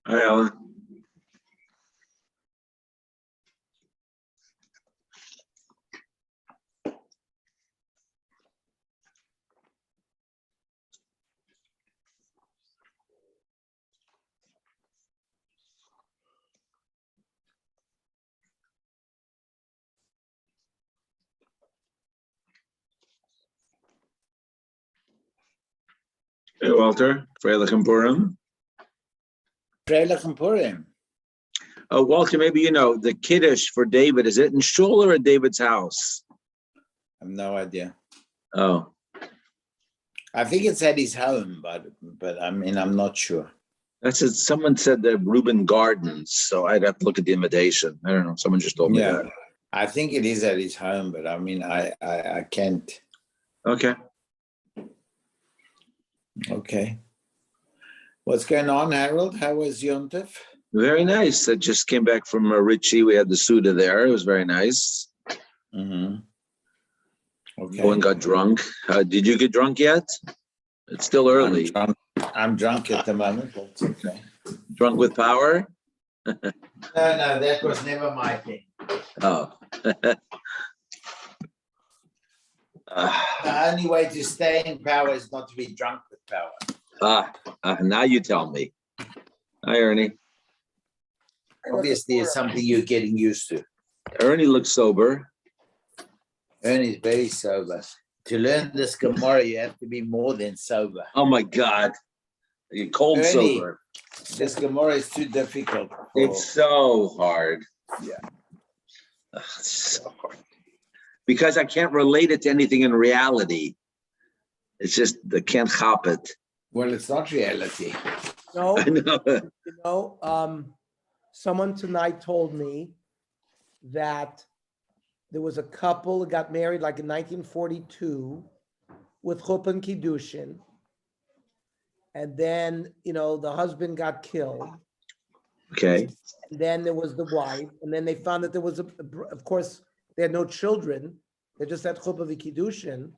Hi, Alan. Hey, Walter. Freilich and Purim. Freilich and Purim. Walter, maybe you know the Kiddush for David. Is it in Shul or at David's house? I have no idea. Oh, I think it's at his home, but I mean, I'm not sure. that's it. Someone said the Reuben Gardens, so I'd have to look at the invitation. I don't know. Someone just told me that. I think it is at his home, but I mean, I can't. Okay. Okay. What's going on, Harold? How was Yom Tov? Very nice. I just came back from Richie. We had the Suda there. It was very nice. Mm-hmm. Okay. No one got drunk. Did you get drunk yet? It's still early. I'm drunk at the moment. That's okay. Drunk with power? No, that was never my thing. Oh. The only way to stay in power is not to be drunk with power. Now you tell me. Hi, Ernie. Obviously, it's something you're getting used to. Ernie looks sober. Ernie's very sober. To learn this Gemara, you have to be more than sober. Oh my God. You're cold Ernie, sober. This Gemara is too difficult. It's so hard. Yeah. It's so hard. Because I can't relate it to anything in reality. It's just, I can't hop it. Well, it's not reality. No, I know. Someone tonight told me that there was a couple that got married like in 1942 with Chuppah and Kiddushin. And then, the husband got killed. Okay. And then there was the wife. And then they found that there was, of course, they had no children. They just had Chuppah and Kiddushin.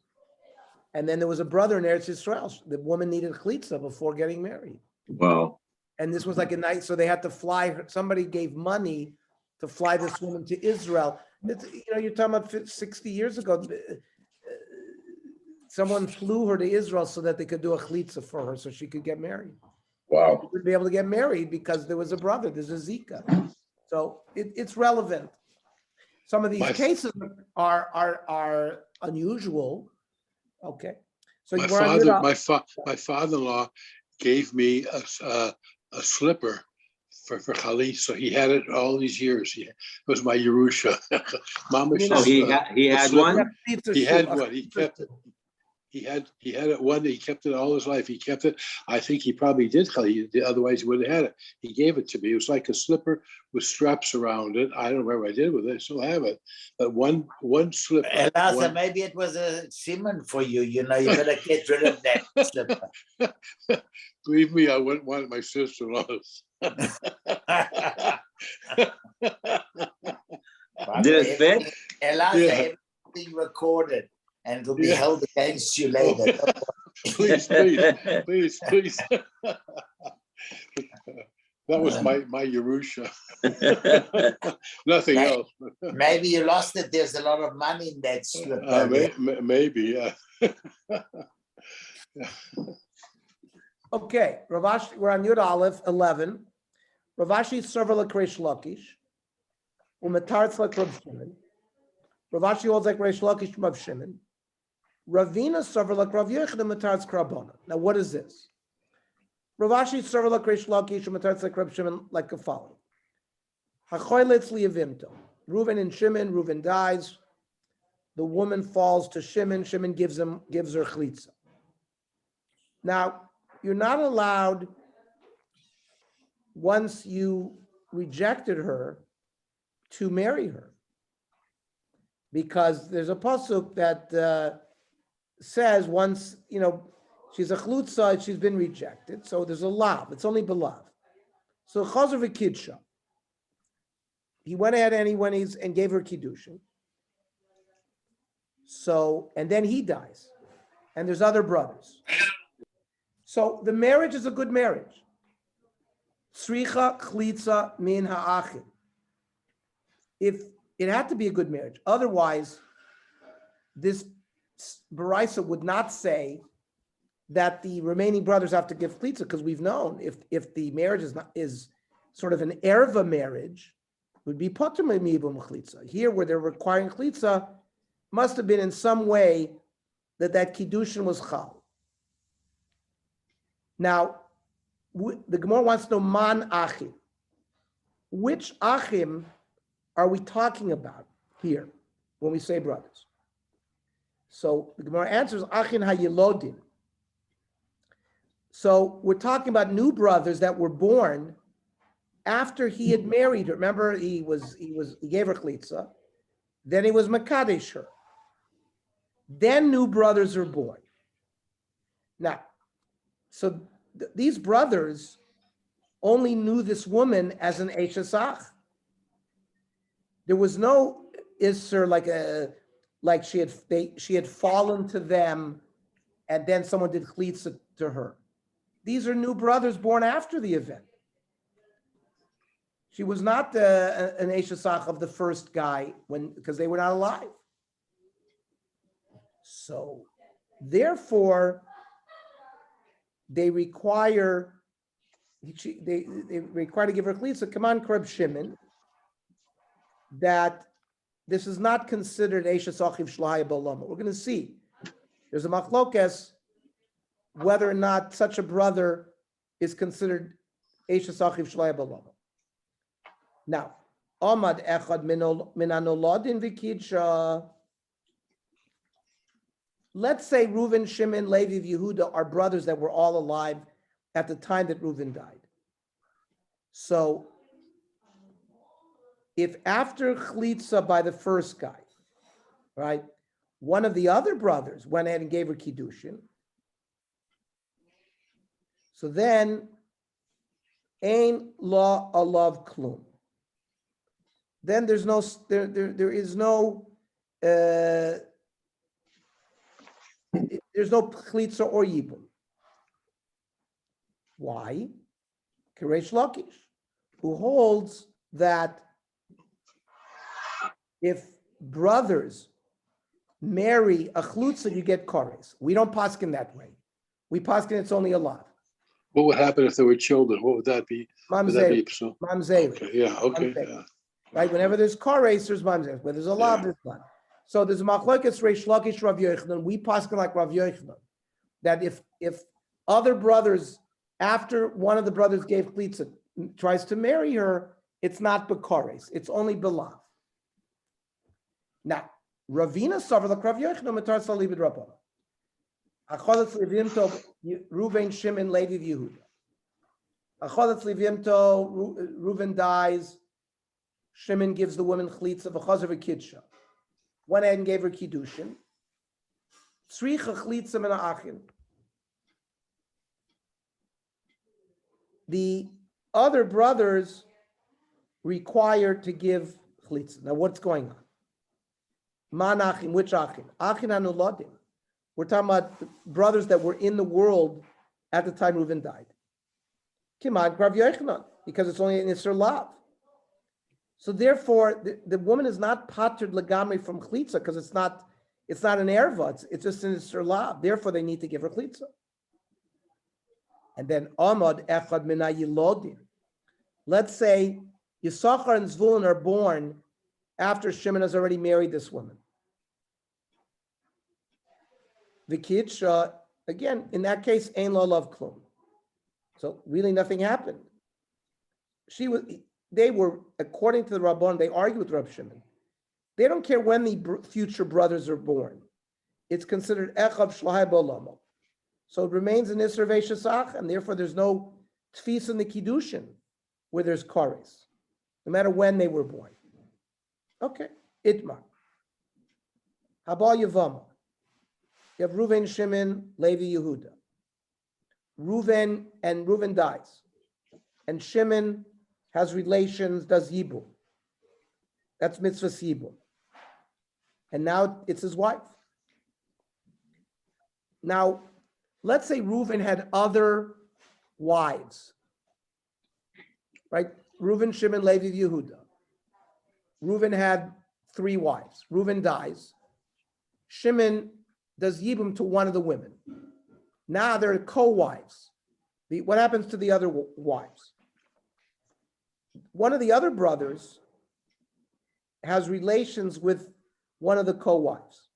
And then there was a brother in Eretz Yisrael. The woman needed chalitza before getting married. Wow. And this was like a night, so they had to fly her. Somebody gave money to fly this woman to Israel. You're talking about 60 years ago. Someone flew her to Israel so that they could do a chalitza for her so she could get married. Wow. She would be able to get married because there was a brother, there's a Zika. So it's relevant. Some of these cases are unusual. Okay. So My we're on my father-in-law gave me a slipper for Khalid, so he had it all these years. It was my Yerusha. Mama, Oh, he had slipper. one? He had one. He kept it. He had it one. He kept it all his life. He kept it. I think he probably did. Otherwise, he wouldn't have had it. He gave it to me. It was like a slipper with straps around it. I don't know what I did with it. I still have it. But one slipper. Elazar, maybe it was a simon for you. You better get rid of that slipper. Believe me, I wouldn't want my sister-in-law's. Did it fit? Elazar, everything recorded and it'll be held against you later. Please. That was my Yerusha. Nothing else. Maybe you lost it. There's a lot of money in that slipper. Maybe, yeah. Okay, Ravashi, we're on Yud Aleph 11. Ravashi server like Reish Lakish, umetarz like Rav Shimon. Ravashi holds like Reish Lakish Rav Shimon. Ravina server like Rav Yechid umetarz Krabona. Now, what is this? Ravashi server like Reish Lakish umetarz like Rav Shimon like the following. Hachoylitz liyavimto. Reuven and Shimon. Reuven dies. The woman falls to Shimon. Shimon gives her chalitza. Now, you're not allowed, once you rejected her, to marry her. Because there's a pasuk that says once, she's a chlutza, she's been rejected. So there's a lav, it's only beloved. So chazer v'kidsha. He went ahead and gave her kiddushin. So, and then he dies. And there's other brothers. So the marriage is a good marriage. Sricha chlitza min ha'achim. If it had to be a good marriage, otherwise, this Baraisa would not say that the remaining brothers have to give chlitza, because we've known if the marriage is sort of an erva marriage, it would be potter mibum chlitza. Here, where they're requiring chlitza, must have been in some way that kiddushin was chal. Now, the Gemara wants to know man achim. Which achim are we talking about here when we say brothers? So the Gemara answers achin hayelodim. So we're talking about new brothers that were born after he had married her. Remember, he gave her chlitza, then he was makadesh her. Then new brothers are born. Now, so these brothers only knew this woman as an Eshesach. There was no Isser like she had fallen to them and then someone did chlitza to her. These are new brothers born after the event. She was not an Eshesach of the first guy because they were not alive. So, therefore, they require to give her chlitza. Come on, Reb Shimon, that this is not considered Eishes Achiv Shlaya Balama. We're going to see. There's a machlokes whether or not such a brother is considered Eishes Achiv Shlaya Balama. Now, Amad Echad Min Anoladin V'Kidsha. Let's say Reuven, Shimon, Levi, Yehuda are brothers that were all alive at the time that Reuven died. So, if after Chlitza by the first guy, right, one of the other brothers went ahead and gave her Kiddushin, so then, Ein La Alav Klum. Then there is no There's no Chlitza or Yibum. Why? Keresh Lakish, who holds that if brothers marry a Chlutza, you get Kores. We don't paskin that way. We paskin it's only a lot. What would happen if there were children? What would that be? Would that be so? Mamzer. Okay, yeah, okay. Mamzer. Yeah. Right? Whenever there's Kores, there's Mamzer. Where there's a lot, there's none. So there's a Machlokes Reish Lakish Rav Yochanan. We paskin like Rav Yochanan. That if other brothers, after one of the brothers gave Chlitza, tries to marry her, it's not Bekores. It's only Belav. Now, Ravina suffered like Rav Yochanan Matar Salibid Rabban. Achodatz Levimto Ruven Shimon Levi Yehuda. Achodatz Levimto Ruven dies. Shimon gives the woman Chlitza v'chazer v'kidsha. Went ahead and gave her kiddushin. Tzricha Chlitza min ha'achin. The other brothers required to give Chlitza. Now, what's going on? Man achin, which achin? Achin anuladim. We're talking about brothers that were in the world at the time Reuven died. Kiman Rav Yochanan, because it's only an Isser Lav. So therefore, the woman is not pattered legamri from Chlitza because it's not an erva, it's just an Isser Lav. Therefore, they need to give her Chlitza. And then Amad Echad Mina Yilodim. Let's say Yisachar and Zvulun are born after Shimon has already married this woman. The Kidsha, again, in that case, Ein Lo Love Klum. So really nothing happened. They were, according to the Rabban, they argue with Rab Shimon. They don't care when the future brothers are born. It's considered Echab Shlahai Bolamo. So it remains an Isser Veishasach, and therefore there's no Tfis in the Kiddushin where there's Kares, no matter when they were born. Okay, Itmar. Habal Yevamos. You have Reuven, Shimon, Levi, Yehuda. Reuven dies. And Shimon has relations, does Yibum. That's mitzvah Yibum. And now it's his wife. Now, let's say Reuven had other wives. Right? Reuven, Shimon, Levi, Yehuda. Reuven had 3 wives. Reuven dies. Shimon does Yibum to one of the women. Now they're co-wives. What happens to the other wives? One of the other brothers has relations with one of the co-wives.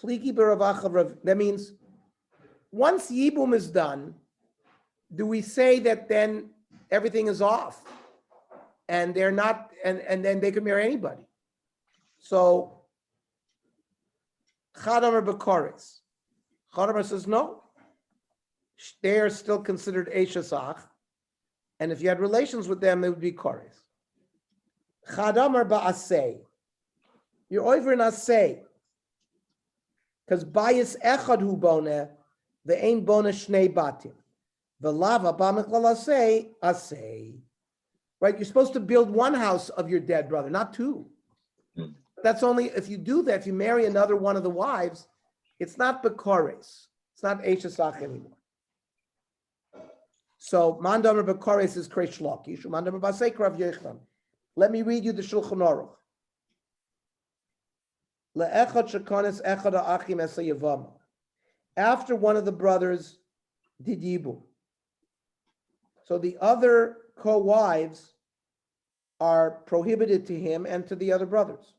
That means once Yibum is done, do we say that then everything is off and they're not, and then they can marry anybody? So Chadamar B'Koretz. Chadamar says no. They are still considered Eishasach, and if you had relations with them, it would be Koretz. Chadamar Ba'asei. You're over in Asei. Because Bayis Echad Hu Boneh, the Ein Boneh Shnei Batim. The Lava Ba'Miklal Asei. Right? You're supposed to build one house of your dead brother, not 2. That's only if you do that, if you marry another one of the wives, it's not Bekores. It's not Eishasach anymore. So Mandamer Bekores is Kresh Lakish. Mandamer Basek Rav Yochanan. Let me read you the Shulchan Aruch. Le'echad shekanes echad ha'achim esa Yevamos. After one of the brothers did Yibum. So the other co-wives are prohibited to him and to the other brothers.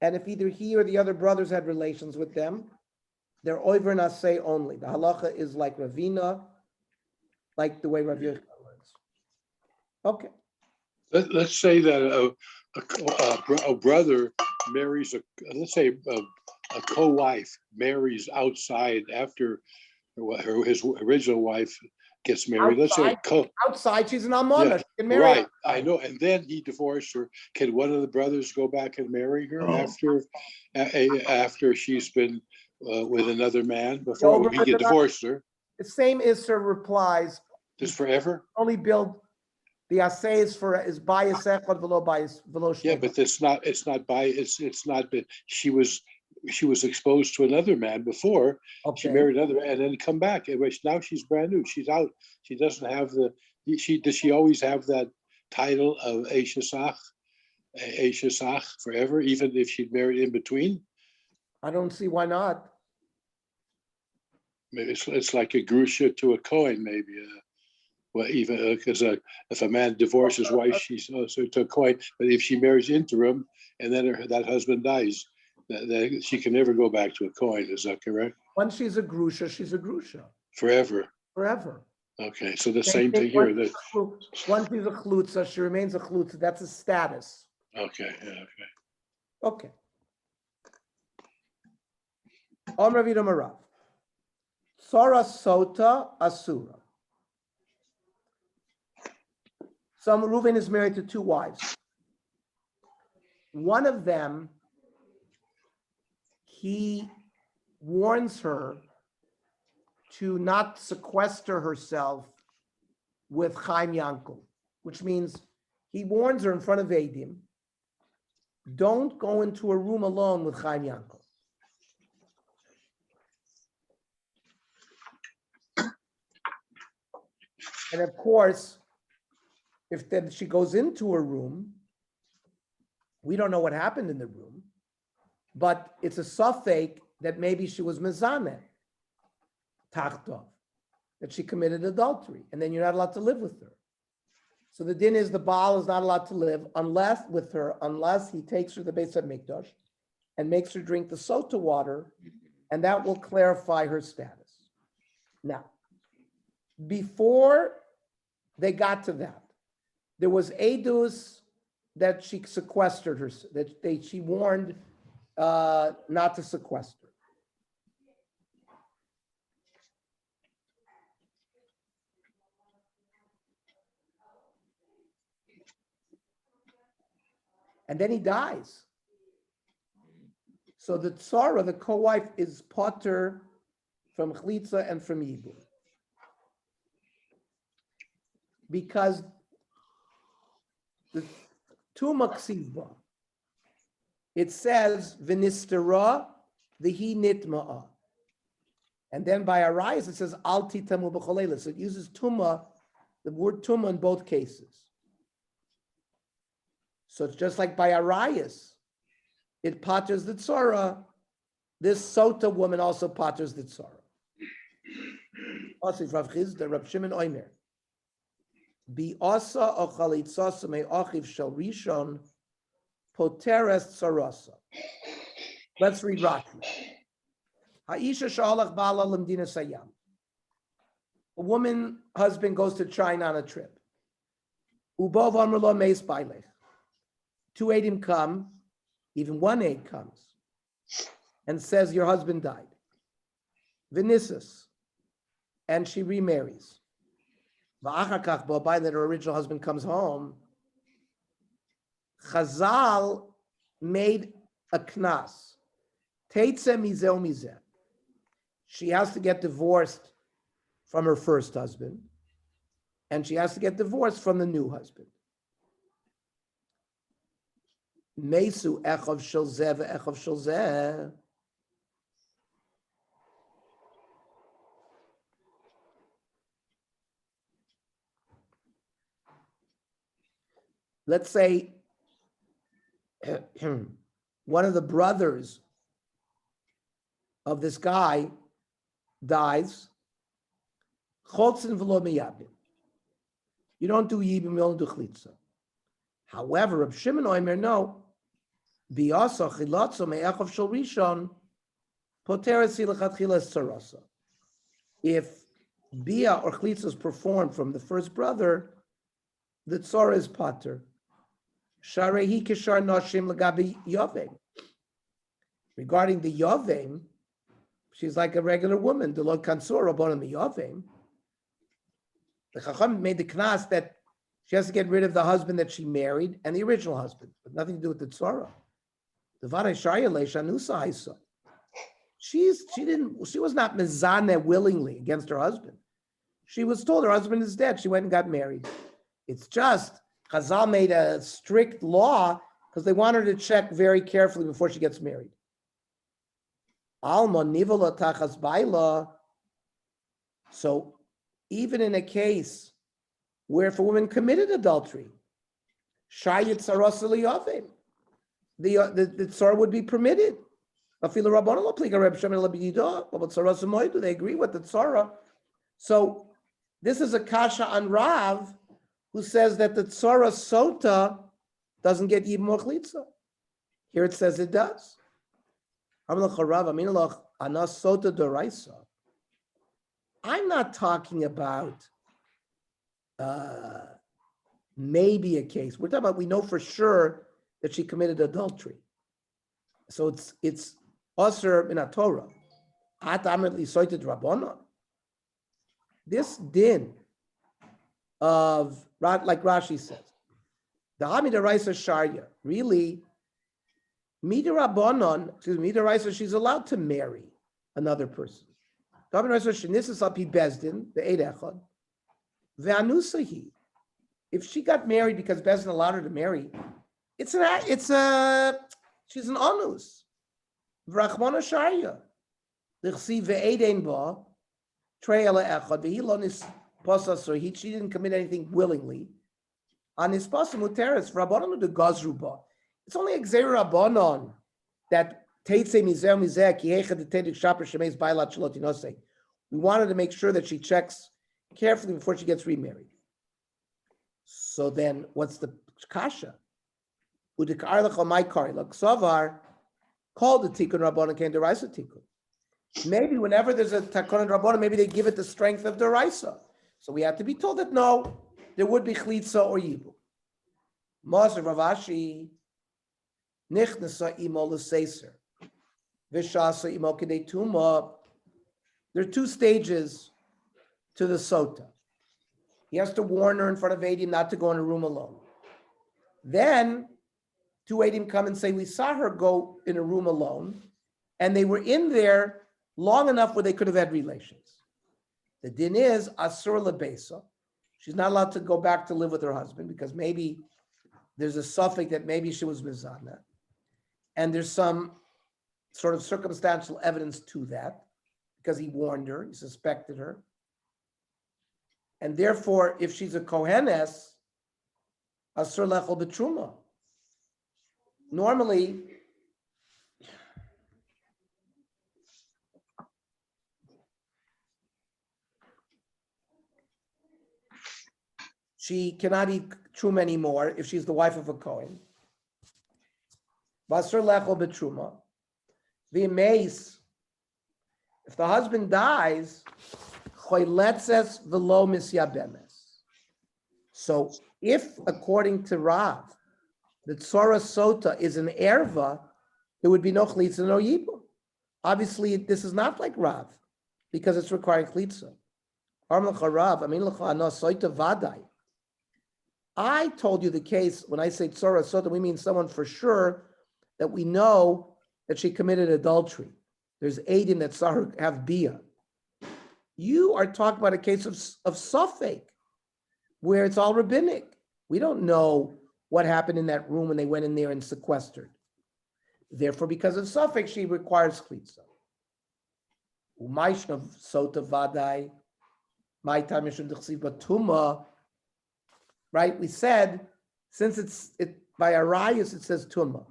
And if either he or the other brothers had relations with them, they're over naseh only. The halacha is like Ravina, like the way Rav Yochanan learns. Okay. Let's say that a brother marries let's say a co-wife marries outside after his original wife gets married. Outside, Let's say outside she's an almana. Yeah, She can marry right, outside. I know. And then he divorced her. Can one of the brothers go back and marry her after she's been with another man before he get divorced her? The same Isser replies. Just forever? Only build the asay is bias echad v'lo bias v'lo shnei. Yeah, but it's not been. She was she was exposed to another man before. She Okay. married another and then come back. And now she's brand new. She's out. She doesn't have does she always have that title of Eishesach forever, even if she'd married in between? I don't see why not. Maybe it's like a grusha to a Cohen, maybe. Well, even because if a man divorces his wife, she's also to a Cohen. But if she marries interim and then that husband dies, that she can never go back to a Cohen. Is that correct? Once she's a grusha, she's a grusha Forever. forever. Okay, so the same thing here. Once she's a chlutza, she remains a chlutza. That's a status. Okay, yeah, okay. Okay. Om Ravina Marav. Sora Sota Asura. So Reuven is married to two wives. One of them, he warns her to not sequester herself with Chaim Yankel, which means he warns her in front of Eidim, don't go into a room alone with Chaim Yankel. And of course, if then she goes into a room, we don't know what happened in the room, but it's a suffix that maybe she was mezaneh, tachtov, that she committed adultery, and then you're not allowed to live with her. So the din is the Baal is not allowed to live unless he takes her to the Beis HaMikdash and makes her drink the sota water, and that will clarify her status. Now, before they got to that, there was edus that she sequestered her, she warned not to sequester. And then he dies. So the tzara, the co-wife, is potter from chlitza and from yibum. Because the tuma ksivba, it says v'nistera v'hi nitma'a, and then by arayis it says al titamu b'choleila. So it uses tuma, the word tuma in both cases. So it's just like by arayis, it patters the tzara. This sota woman also patters the tzara. Also, Rav Chizda, Rav Shimon Oimer. Bi'asa o chalitzasa me'achiv shel rishon poteres tzarasa. Let's read Rashi. Ha'isha shalach bala lemdina sayam. A woman, husband goes to China on a trip. Ubov amrlo meis bailech. Two Eidim come, even one Eid comes, and says, your husband died. Vinisus, and she remarries. V'achakach bo'bai, that her original husband comes home. Chazal made a knas. Teitze mizeh mizeh. She has to get divorced from her first husband, and she has to get divorced from the new husband. Mesu echav shel zeh ve'echav shel zeh. Let's say one of the brothers of this guy dies. Chotzin v'lo miyabim. You don't do yibim, you don't do chlitza. However, Reb Shimon Oimer, no. Biasa chilatza me'echav shel rishon poteres hilachatchilas tzarasa. If bia or chlitza is performed from the first brother, the tzara is pater. Sharehi kishar nashim lagabi yovem. Regarding the yovem, she's like a regular woman. The Lord Kansur abonim yovem. The Chacham made the knas that she has to get rid of the husband that she married and the original husband, but nothing to do with the tzara. The Varei Shaya Leishanusa Haisa. She was not mezaneh willingly against her husband. She was told her husband is dead. She went and got married. It's just Chazal made a strict law because they want her to check very carefully before she gets married. Alma nivola tachas baila. So even in a case where if a woman committed adultery, shayit sarasali yavim, the tzara would be permitted. They agree with the tzara. So this is a kasha on Rav, who says that the tzara sota doesn't get even more chlitza. Here it says it does. I'm not talking about maybe a case. We're talking about we know for sure that she committed adultery. So it's Aser in a Torah. This din of, like Rashi says, the Hamida Raisa Sharia, really, Mida Raisa, she's allowed to marry another person. The Hamida Raisa Shenisis Api Bezdin, the Eid Echad, Ve'anusahi. If she got married because Bezdin allowed her to marry, she's an anus. Vrachmana Sharia. L'chsi ve'edein ba, trei ala echad, ve'ilonis posas, or she didn't commit anything willingly. On his posas muteres, Rabbanon de Gazruba. It's only a Xer Rabbanon that Teitze Mizer Mizer, ki hecha de Tedek Shaper Shemeis Bailat Shalotinose. We wanted to make sure that she checks carefully before she gets remarried. So then, what's the kasha? Udik Arlach my Karilak Savar called the Tikkun Rabbanon came to Raisa Tikkun. Maybe whenever there's a Tikkun Rabbanon, maybe they give it the strength of the Raisa. So we have to be told that no, there would be Chlitza or Yibu. Maser Ravashi Nichnasa Imo L'Seser Vishasa Imo Kedei Tuma. There are two stages to the Sota. He has to warn her in front of Eidim not to go in a room alone. Then two Eidim come and say, we saw her go in a room alone, and they were in there long enough where they could have had relations. The din is Asur Lebesa. She's not allowed to go back to live with her husband because maybe there's a suffix that maybe she was Mizana. And there's some sort of circumstantial evidence to that because he warned her, he suspected her. And therefore, if she's a Kohenes, Asur Lechol Betruma. Normally, she cannot eat truma anymore if she's the wife of a Kohen. Basar lechol betruma. V'meis, if the husband dies, choyletzes v'lo misyabemes. So if, according to Rav, the tzara sota is an erva, there would be no chlitza, no yibum. Obviously, this is not like Rav, because it's requiring chlitza. I told you the case, when I say tzara sota, we mean someone for sure that we know that she committed adultery. There's eidim that saw her have bia. You are talking about a case of safek, where it's all rabbinic. We don't know what happened in that room when they went in there and sequestered. Therefore, because of safek, she requires chlitza. Umayshnav sota vadai, my time batuma. Right? We said, since it's by arayus, it says tuma.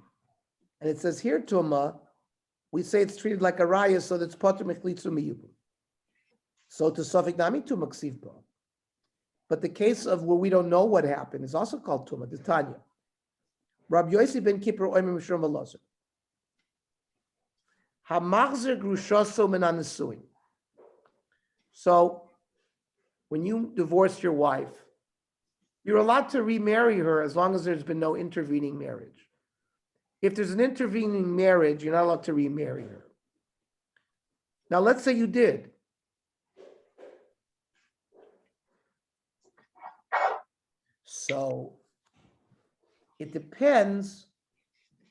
And it says here tuma, we say it's treated like arayus, so that's potter mechlitzu miyubu. So to safek nami tuma ksivba. But the case of where we don't know what happened is also called tuma, the Tanya. Rabbi Yossi ben Kippur oimer mishram alazer. Hamachzer grushoso menan nesuin. So when you divorce your wife, you're allowed to remarry her as long as there's been no intervening marriage. If there's an intervening marriage, you're not allowed to remarry her. Now, let's say you did. So it depends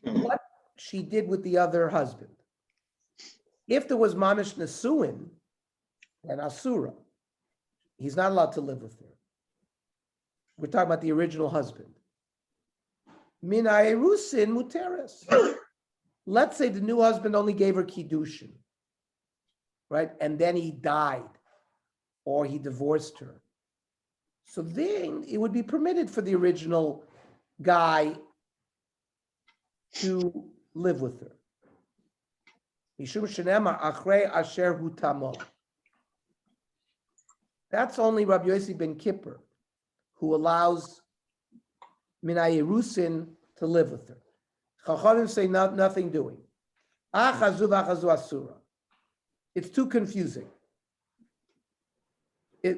what she did with the other husband. If there was mamish nesuin and asura, he's not allowed to live with her. We're talking about the original husband. Min ha'erusin muteres. Let's say the new husband only gave her kiddushin. right? And then he died or he divorced her. So then it would be permitted for the original guy to live with her. Mishum shenema achrei asher hu tamo. That's only Rabbi Yossi ben Kippur, who allows Minay Yerusin to live with her. Chachamim say nothing doing. Achazu v'achazu asura. It's too confusing.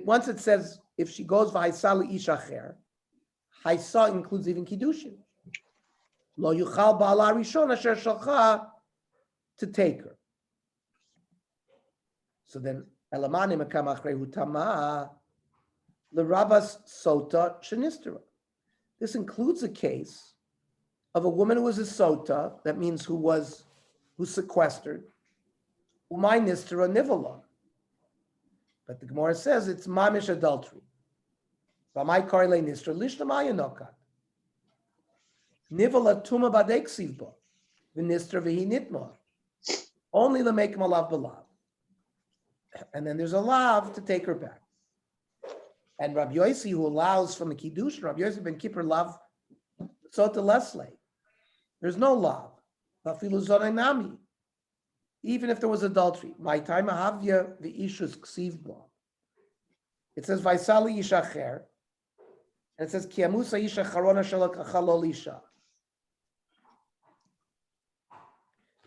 Once it says, if she goes v'haisa le'ish acher, haisa includes even kiddushin. Lo yuchal ba'ala rishon asher shalcha, to take her. So then, elamani mekam achrei hu tama l'rabas sota shenistera. This includes a case of a woman who was a sota, that means who's sequestered, umay nistera nivala. But the Gemara says it's mamish adultery. V'amay karle nistera lishnamaya nokat. Nivala tuma badek sivba. V'nistera v'hi nitma. Only the make malav belav. And then there's a lav to take her back. And Rabbi Yossi, who allows from the Kiddush, Rabbi Yossi ben Kippur lav sota lesle. There's no lav. Vafilu zonai nami. Even if there was adultery. My time ahavya v'ishus ksivba. It says vaisali ishacher. And it says kiamusa isha charona shalakachalol isha.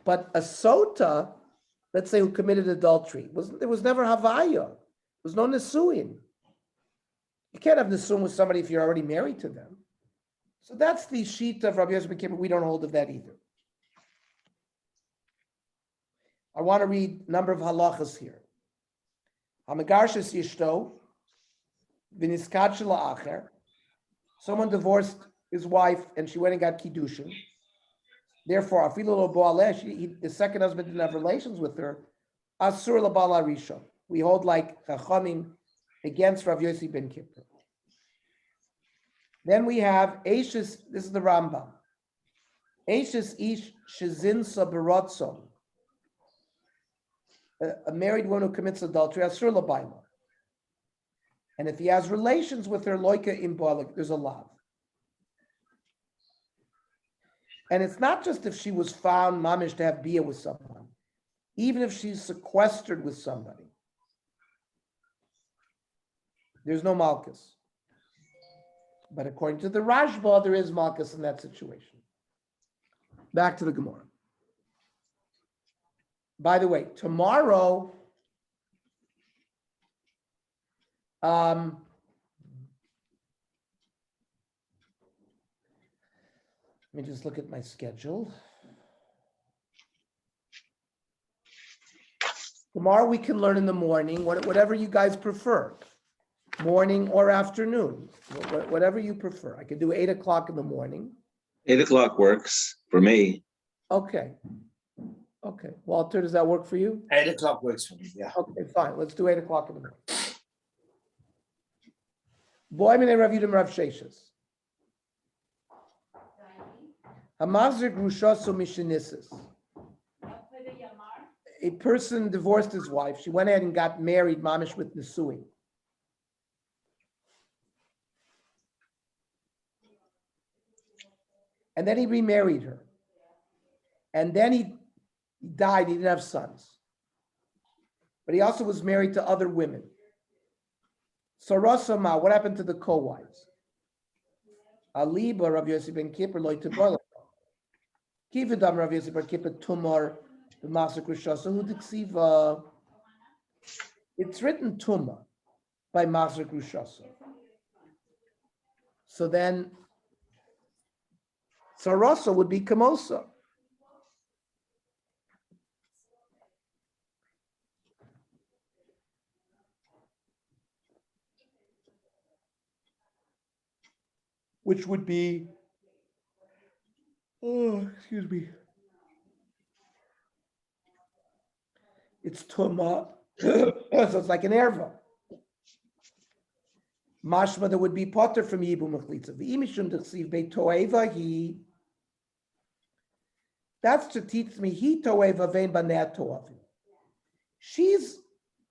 But a sota, let's say, who committed adultery, there was never havaya. There was no nesuin. You can't have nesuin with somebody if you're already married to them. So that's the sheet of Rabbi Yosef ben Kippur. We don't hold of that either. I want to read a number of halachas here. Hamagarshis yishto v'niskad shela acher. Someone divorced his wife and she went and got kiddushin. Therefore, afilu lo bo'aleh, the second husband didn't have relations with her. Asur labala rishon. We hold like chachamim against Rav Yossi ben Kippur. Then we have Eishis, this is the Rambam. Eishis ish shezin sabaratzon. A married woman who commits adultery, asur labayla. And if he has relations with her, loika imbalik, there's a lav. And it's not just if she was found mamish to have bia with someone, even if she's sequestered with somebody. There's no malchus. But according to the Rashba, there is malchus in that situation. Back to the Gemara. By the way, tomorrow, let me just look at my schedule. Tomorrow we can learn in the morning, whatever you guys prefer. Morning or afternoon, whatever you prefer. I could do 8 o'clock in the morning. 8 o'clock works for me. Okay. Walter, does that work for you? 8 o'clock works for me, yeah. Okay, fine. Let's do 8 o'clock in the morning. Boy, mine Rav Yudim Rav Sheshes. Hamazir grushaso mishenisis. A person divorced his wife. She went ahead and got married, mamish with nesuin. And then he remarried her. And then he died. He didn't have sons. But he also was married to other women. So Rasama, what happened to the co-wives? Aliba Rav Yossi ben Kippur loy tebola. Kividam Rav Yossi ben Kippur tumar the massacre shasa who dixiva. It's written tuma by massacre shasa. So then Sarasa would be Kamosa. Which would be, excuse me. It's Tuma, so it's like an erva. Mashma, there would be potter from Yibu Mechlitza. V'imishum d'chsiv be'toeva he. That's to teach me he toeva vein banei toavim. she's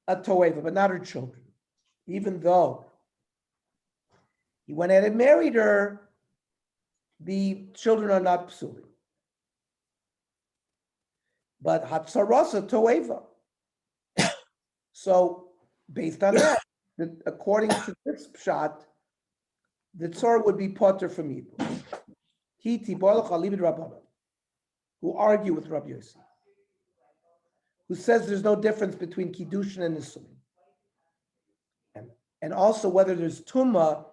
a toeva, but not her children. Even though he went ahead and married her, the children are not psulim. But hatsarasa toeva. So based on that, according to this shot, the tzor would be potter from Yibum. Hiti boilach alibid Rabbanan, who argue with Rabbi Yossi, who says there's no difference between kiddushin and nisulim, and also whether there's tumah,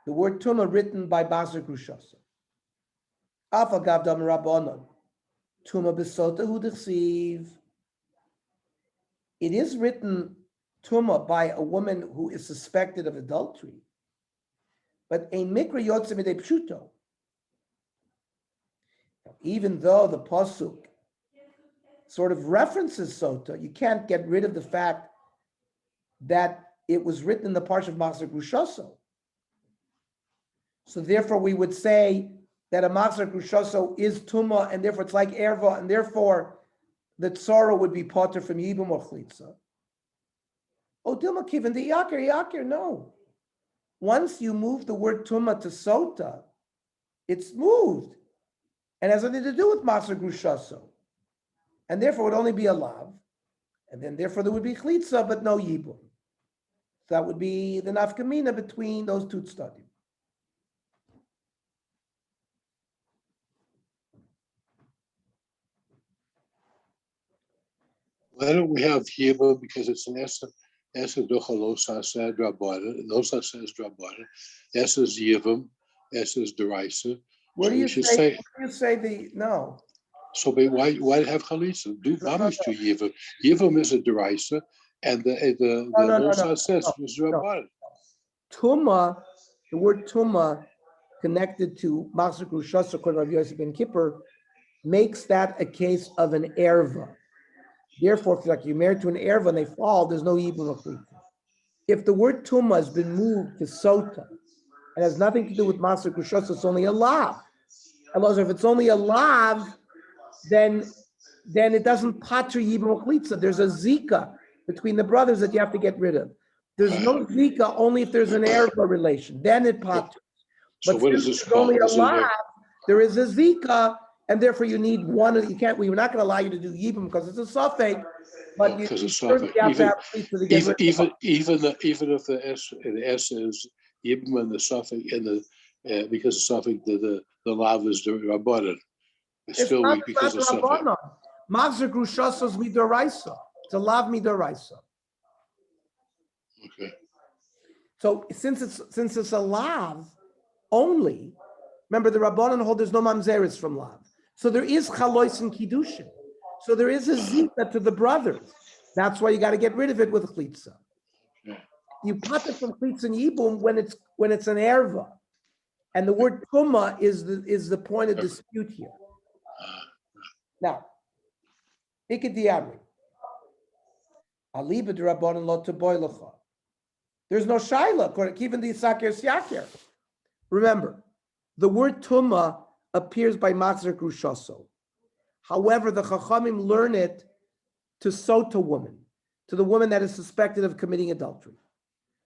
the word tumah written by Basar Grushasa. Afa gavdam Rabbanan, tumah besota hu dechsiv. It is written tumah by a woman who is suspected of adultery, but a mikra yotze midei pshuto. Even though the pasuk sort of references sota, you can't get rid of the fact that it was written in the parsha of Machzor Grushaso. So therefore, we would say that a Machzor Grushaso is tumah, and therefore it's like erva, and therefore the tzara would be potter from yibum or chlitza. Oh, Dilma Kivin, the yakir, no. Once you move the word tumah to sota, it's moved. And has nothing to do with Machzor Grushaso. And therefore it would only be a lav. And then therefore there would be chlitza, but no yibum. So that would be the nafkamina between those two studies. Why don't we have Yibum, because it's an Esa Dochalosa said Rabbanan, Losa says Rabbanan, Esa is Yibum, Esa is Deraisa. Where So do we you should say? Where do you say the no? So why have Chalitza? Do Mamish to Yibum. Yibum is a Deraisa, and the Losa says is Rabbanan. Tuma, the word tuma, connected to Machzor Grushaso, according to Rabbi Yosef ben Kippur, makes that a case of an erva. Therefore, if you're married to an erva and they fall, there's no yibum of chlitza. If the word tuma has been moved to sota and has nothing to do with Machzor Grushaso, it's only a lav. And also, if it's only a lav, then it doesn't pater yibum of chlitza. There's a zika between the brothers that you have to get rid of. There's no zika only if there's an erva relation. Then it paters. So But what is since this there's only called? a lav, there is a zika, and therefore you need one. You can't. We're not going to allow you to do yibum because it's a suffix. But you certainly have to have chlitza to get rid of it. Even if the S is Yibum and the suffix and the because the suffix the lav is the Rabbanan. It's still weak because of suffix. Machzor Grushaso is midoraisa. It's a lav midoraisa. Okay. So since it's a lav only, remember the Rabbanan hold there's no mamzeres from lav. So there is chalois and kiddushin. So there is a zika to the brothers. That's why you got to get rid of it with chlitza. Yeah. You put it from chlitza and yibum when it's an erva, and the word tuma is the point of dispute here. Now, ikediamri, aliba de Rabbanan lo teboilecha. There's no shaila, even the Sakir Syakir. Remember, the word Tumah appears by Machzor Grushaso. However, the Chachamim learn it to Sota woman, to the woman that is suspected of committing adultery.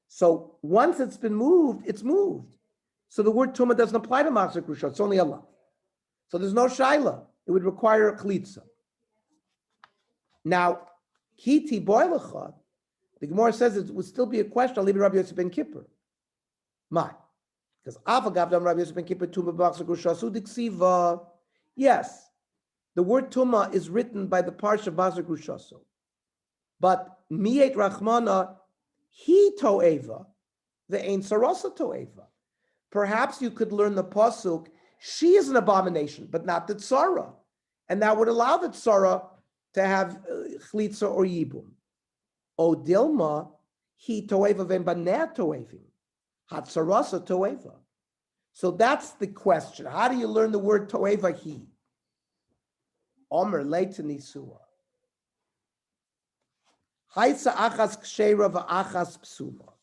So once it's been moved, it's moved. So the word Tumah doesn't apply to Machzor Grushaso, it's only Allah. So there's no shaila. It would require a klitza. Now, Kiti Boilecha, the Gemara says it would still be a question. I'll leave it Rabbi Yosef ben Kippur. My, because Avagavdam Rabbi Yosef ben Kippur Tumah B'Machzor Grushaso Diksiva. Yes, the word Tumah is written by the parsha of Machzor Grushaso, but Miet Rachmana He Toeva, the Ein Sarasa Toeva. Perhaps you could learn the pasuk. She is an abomination, but not the tzara, and that would allow the tzara to have chlitza or yibum. O Dilma, he toeva ven baneh toevim, hatzarasa toeva. So that's the question. How do you learn the word toeva he? Omer leita nisua. Haitza achas kshera va'achas psula.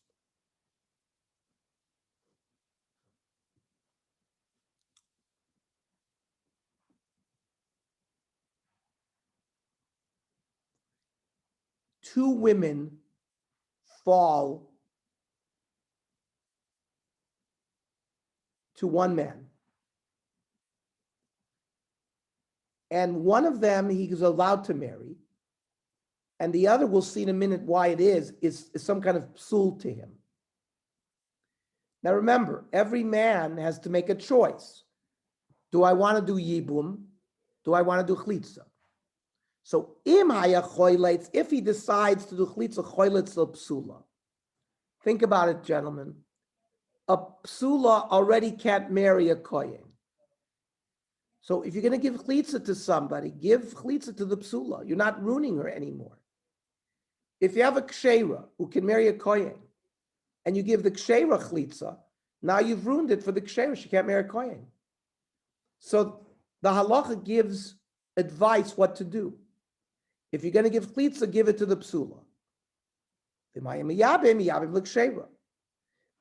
two women fall to one man. And one of them he is allowed to marry. And the other, we'll see in a minute why it is some kind of psul to him. Now remember, every man has to make a choice. Do I want to do yibum? Do I want to do chlitza? So if he decides to do chlitza, choyletz or psula. Think about it, gentlemen. A psula already can't marry a kohen. So if you're going to give chlitza to somebody, give chlitza to the psula. You're not ruining her anymore. If you have a ksheira who can marry a kohen, and you give the ksheira chlitza, now you've ruined it for the ksheira. She can't marry a kohen. So the halacha gives advice what to do. If you're going to give chlitza, give it to the psula.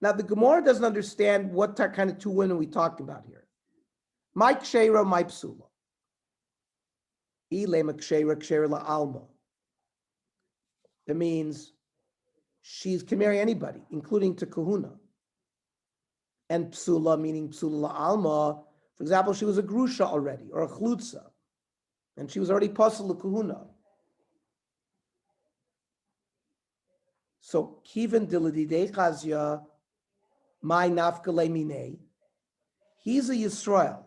Now the Gemara doesn't understand what kind of two women we talking about here. My ksheira, my psula. Ilema ksheira, ksheira la alma. That means she can marry anybody, including to kahuna. And psula, meaning psula la alma. For example, she was a grusha already, or a chlutza, and she was already pasal la kahuna. So kiven diladidei chazya, my nafkale mine. He's a Yisrael.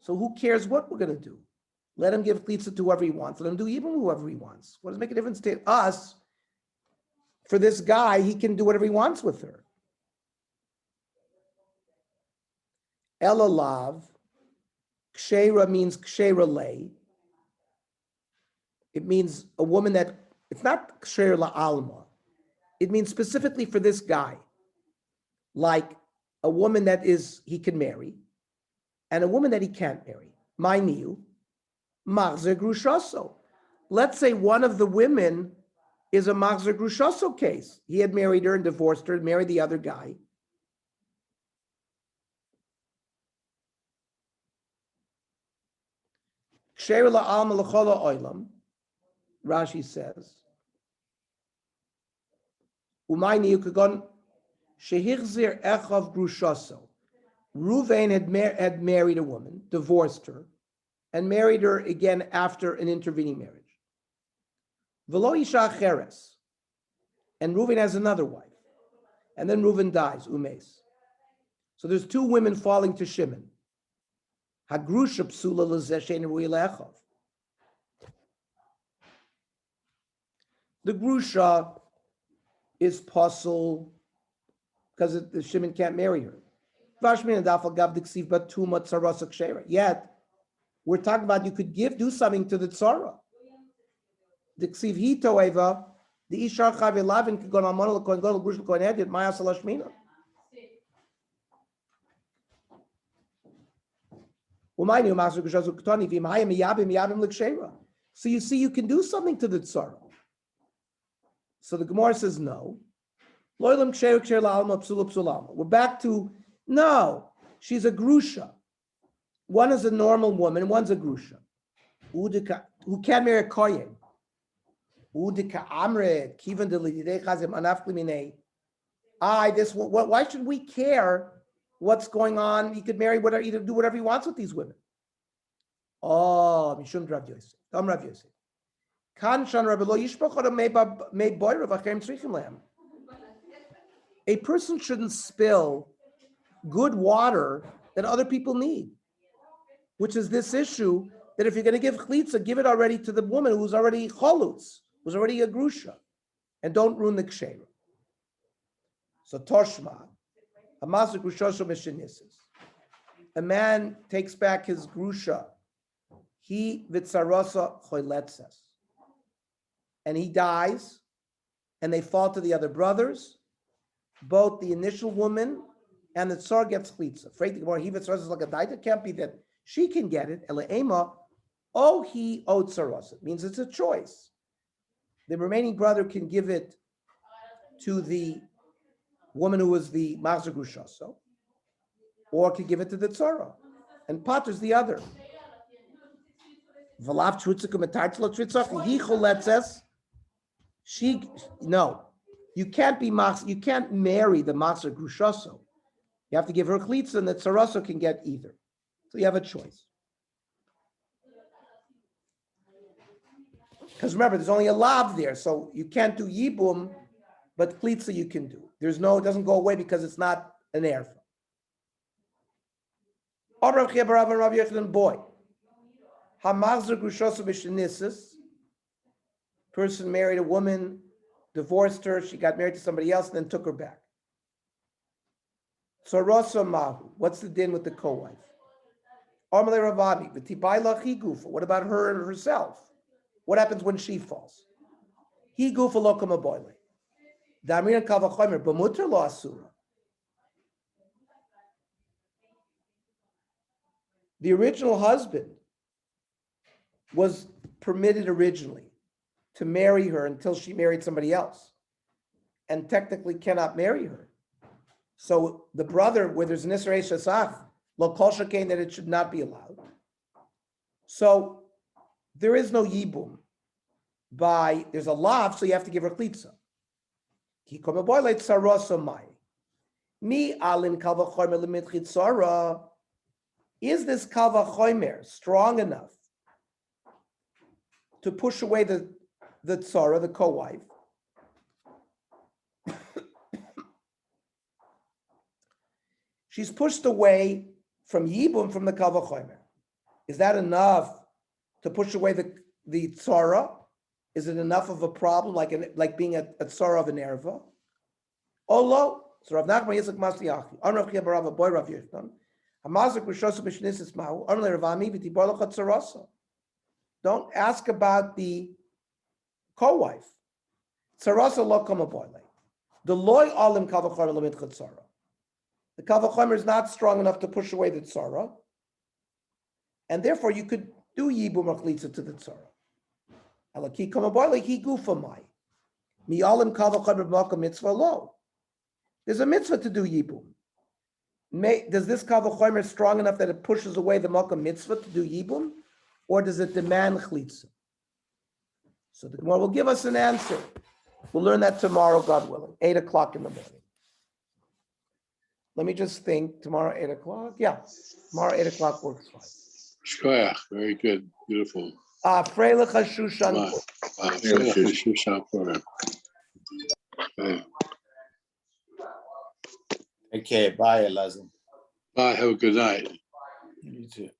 So who cares what we're going to do? Let him give chlitza to whoever he wants. Let him do even whoever he wants. What does it make a difference to us? For this guy, he can do whatever he wants with her. Elalav, ksheira means ksheira lay. It means a woman that, it's not ksheira la alma. It means specifically for this guy. Like a woman that he can marry, and a woman that he can't marry. My niu, machzer grushaso. Let's say one of the women is a machzer grushaso case. He had married her and divorced her, married the other guy. Ksheira la'alma l'chola oilam, Rashi says. Umay niu kagon shehichzir echav grushaso. Ruvain had married a woman, divorced her, and married her again after an intervening marriage. V'lo isha cheres. And Ruvain has another wife. And then Ruvain dies, umes. So there's two women falling to Shimon. Hagrusha psula l'zeshen ruilechav. The grusha is puzzle because Shimon can't marry her. Yet, we're talking about you could do something to the tzara. The ksiv hito eva, the ishar chav elavin could go on monol kohen gadol grush kohen edit maya salashmina. So you see, you can do something to the tzara. So the Gemara says no. We're back to no. She's a grusha. One is a normal woman, one's a grusha. Who can't marry a kohen. Why should we care what's going on? He could marry whatever, either do whatever he wants with these women. Oh, Mishum Rav Yosef. Tom Rav Yosef. A person shouldn't spill good water that other people need, which is this issue that if you're going to give chlitza, give it already to the woman who's already cholutz, who's already a grusha, and don't ruin the ksheira. So Toshma, a man takes back his grusha, he vitzarasa choyletzes, and he dies, and they fall to the other brothers. Both the initial woman and the tsar gets chlitza. Afraid the he vitzarasa is like a daita. It can't be that she can get it. Elaema, oh he owed tsarasa. It means it's a choice. The remaining brother can give it to the woman who was the machzer grushaso, or can give it to the tzara, and paters the other. V'lav tzutzikum etartzlo tzritzach he choletzes. No, you can't be mas. You can't marry the maser grushoso. You have to give her chlitza, and the tzaraso can get either. So you have a choice. Because remember, there's only a lav there, so you can't do yibum, but chlitza you can do. It doesn't go away because it's not an erfa. Boy, hamachzer grushoso b'shenisis. Person married a woman, divorced her, she got married to somebody else, and then took her back. Tzaraso mahu. What's the din with the co-wife? Armale Ravami, v'tibai lachi gufa. What about her herself? What happens when she falls? He gufa lo kama boile. Damrin kavachomer b'muter lo asura. The original husband was permitted originally to marry her until she married somebody else, and technically cannot marry her. So the brother, where there's an Isra Shasach, lo kol shekain, that it should not be allowed. So there is no yibum. There's a lav, so you have to give her chlitza. Ki kome boile tsaroso mai. Mi alin kal v'chomer limit chitzara. Is this kal v'chomer strong enough to push away the tzara, the co-wife? She's pushed away from yibum, from the kal v'chomer. Is that enough to push away the tzara? Is it enough of a problem, like being a tzara of an erva? Olo, so Rav Nachman Yitzchak Masliachi, An Rav Chia Barav, a boy Rav Yechon, Hamazik Rishosu B'Shnisis Mahu, An Ravami V'Tibor Lachat Tzarasa. Don't ask about the co-wife. Tzarasa lo kama boile. The loy alim kal v'chomer limit chatzara. The kal v'chomer is not strong enough to push away the tzara, and therefore you could do yibum achlitza to the tzara. Alaki kama boile he gufa mai. Mi alim kal v'chomer b'makam mitzvah lo. There's a mitzvah to do yibum. Does this kal v'chomer strong enough that it pushes away the makam mitzvah to do yibum, or does it demand chlitza? So the Gemara will give us an answer. We'll learn that tomorrow, God willing, 8 o'clock in the morning. Let me just think. Tomorrow, 8 o'clock? Yeah, tomorrow, 8 o'clock works fine. Shkoyach, very good, beautiful. Freilich HaShushan. Okay, bye, Elazar. Bye, have a good night. You too.